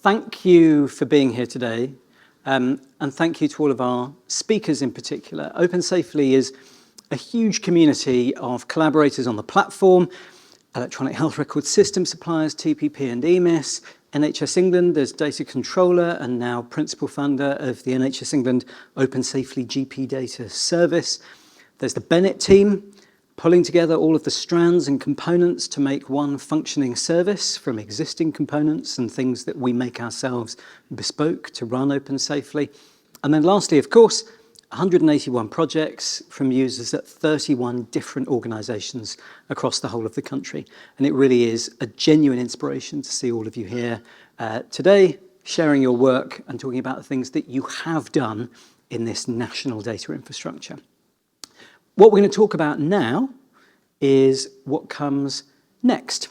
Thank you for being here today, and thank you to all of our speakers in particular. OpenSAFELY is a huge community of collaborators on the platform, electronic health record system suppliers, TPP and EMIS, NHS England as data controller and now principal funder of the NHS England OpenSAFELY GP data service. There's the Bennett team, pulling together all of the strands and components to make one functioning service from existing components and things that we make ourselves bespoke to run OpenSAFELY. And then lastly, of course, 181 projects from users at 31 different organisations across the whole of the country. And it really is a genuine inspiration to see all of you here today, sharing your work and talking about the things that you have done in this national data infrastructure. What we're going to talk about now is what comes next.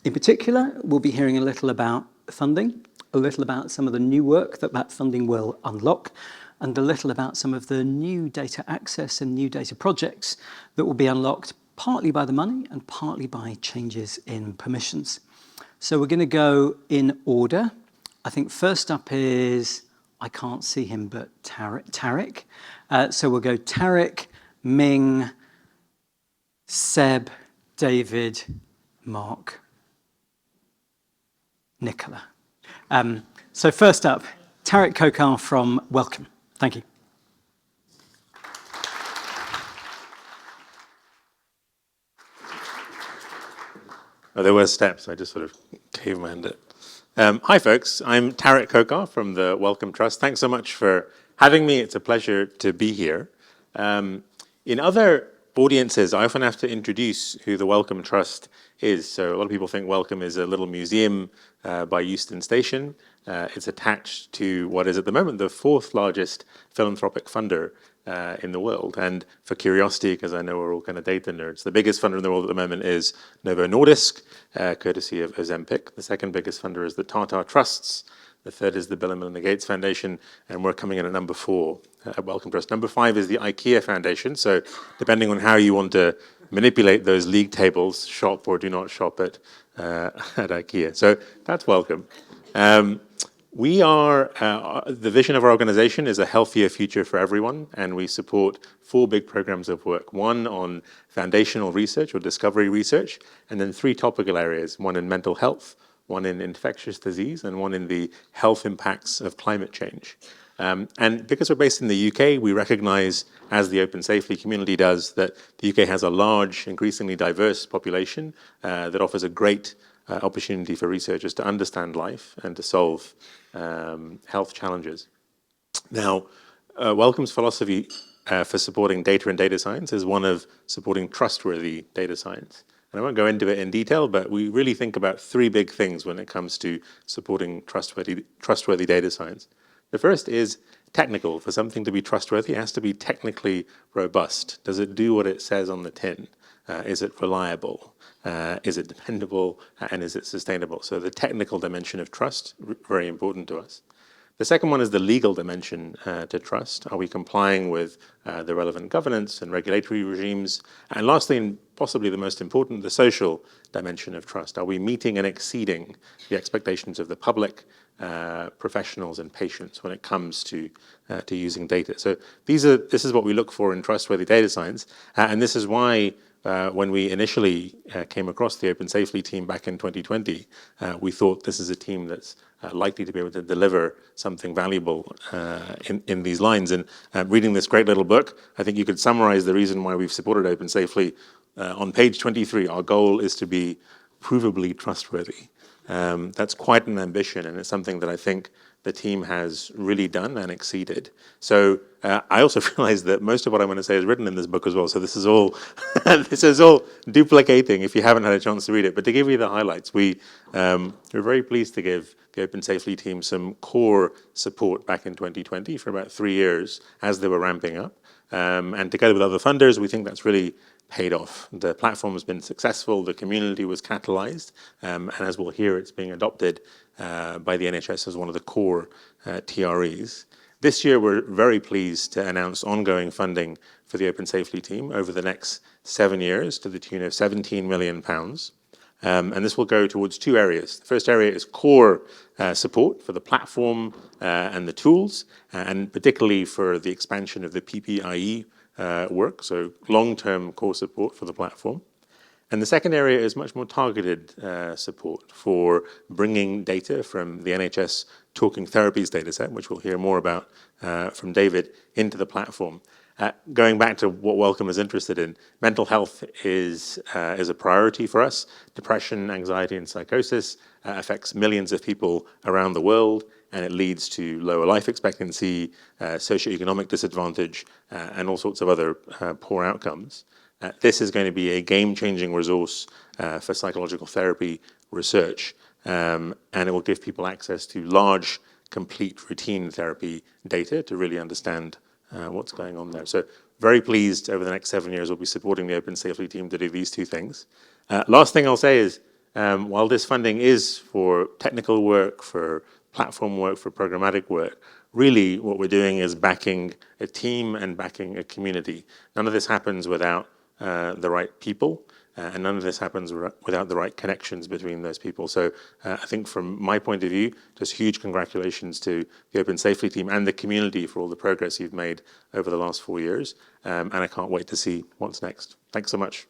In particular, we'll be hearing a little about funding, a little about some of the new work that funding will unlock, and a little about some of the new data access and new data projects that will be unlocked partly by the money and partly by changes in permissions. So we're going to go in order. I think first up is, I can't see him, but Tariq. So we'll go Tariq, Ming, Seb, David, Mark, Nicola. So first up, Tariq Khokhar from Wellcome. Thank you. Oh, there were steps. I just sort of cavemanned it. Hi, folks. I'm Tariq Khokhar from the Wellcome Trust. Thanks so much for having me. It's a pleasure to be here. In other audiences, I often have to introduce who the Wellcome Trust is. So a lot of people think Wellcome is a little museum by Euston Station. It's attached to what is at the moment the fourth largest philanthropic funder in the world. And for curiosity, because I know we're all kind of data nerds, the biggest funder in the world at the moment is Novo Nordisk, courtesy of Ozempic. The second biggest funder is the Tata Trusts. The third is the Bill and Melinda Gates Foundation, and we're coming in at number 4 at Wellcome Trust. Number 5 is the IKEA Foundation. So depending on how you want to manipulate those league tables, shop or do not shop at IKEA. So that's Wellcome. We are, the vision of our organization is a healthier future for everyone, and we support 4 big programs of work. 1 on foundational research or discovery research, and then 3 topical areas, 1 in mental health, 1 in infectious disease, and 1 in the health impacts of climate change. And because we're based in the UK, we recognize, as the OpenSAFELY community does, that the UK has a large, increasingly diverse population that offers a great opportunity for researchers to understand life and to solve health challenges. Now, Wellcome's philosophy for supporting data and data science is one of supporting trustworthy data science. And I won't go into it in detail, but we really think about 3 big things when it comes to supporting trustworthy data science. The first is technical. For something to be trustworthy, it has to be technically robust. Does it do what it says on the tin? Is it reliable? Is it dependable? And is it sustainable? So the technical dimension of trust, very important to us. The second one is the legal dimension to trust. Are we complying with the relevant governance and regulatory regimes? And lastly, and possibly the most important, the social dimension of trust. Are we meeting and exceeding the expectations of the public, professionals and patients when it comes to using data? So this is what we look for in trustworthy data science. And this is why when we initially came across the OpenSAFELY team back in 2020, we thought this is a team that's likely to be able to deliver something valuable in these lines. And reading this great little book, I think you could summarize the reason why we've supported OpenSAFELY on page 23. Our goal is to be provably trustworthy. That's quite an ambition, and it's something that I think the team has really done and exceeded. So I also realize that most of what I'm going to say is written in this book as well. So this is all this is all duplicating if you haven't had a chance to read it. But to give you the highlights, we're very pleased to give the OpenSAFELY team some core support back in 2020 for about 3 years as they were ramping up. And together with other funders, we think that's really paid off. The platform has been successful, the community was catalyzed, and as we'll hear, it's being adopted by the NHS as one of the core TREs. This year, we're very pleased to announce ongoing funding for the OpenSAFELY team over the next 7 years to the tune of £17 million. And this will go towards two areas. The first area is core support for the platform and the tools, and particularly for the expansion of the PPIE work, so long-term core support for the platform. And the second area is much more targeted support for bringing data from the NHS Talking Therapies dataset, which we'll hear more about from David, into the platform. Going back to what Wellcome is interested in, mental health is a priority for us. Depression, anxiety, and psychosis affects millions of people around the world, and it leads to lower life expectancy, socioeconomic disadvantage, and all sorts of other poor outcomes. This is going to be a game-changing resource for psychological therapy research, and it will give people access to large, complete routine therapy data to really understand what's going on there. So very pleased over the next 7 years we'll be supporting the OpenSAFELY team to do these two things. Last thing I'll say is, while this funding is for technical work, for platform work, for programmatic work, really what we're doing is backing a team and backing a community. None of this happens without the right people, and none of this happens without the right connections between those people. So I think from my point of view, just huge congratulations to the OpenSAFELY team and the community for all the progress you've made over the last 4 years, and I can't wait to see what's next. Thanks so much.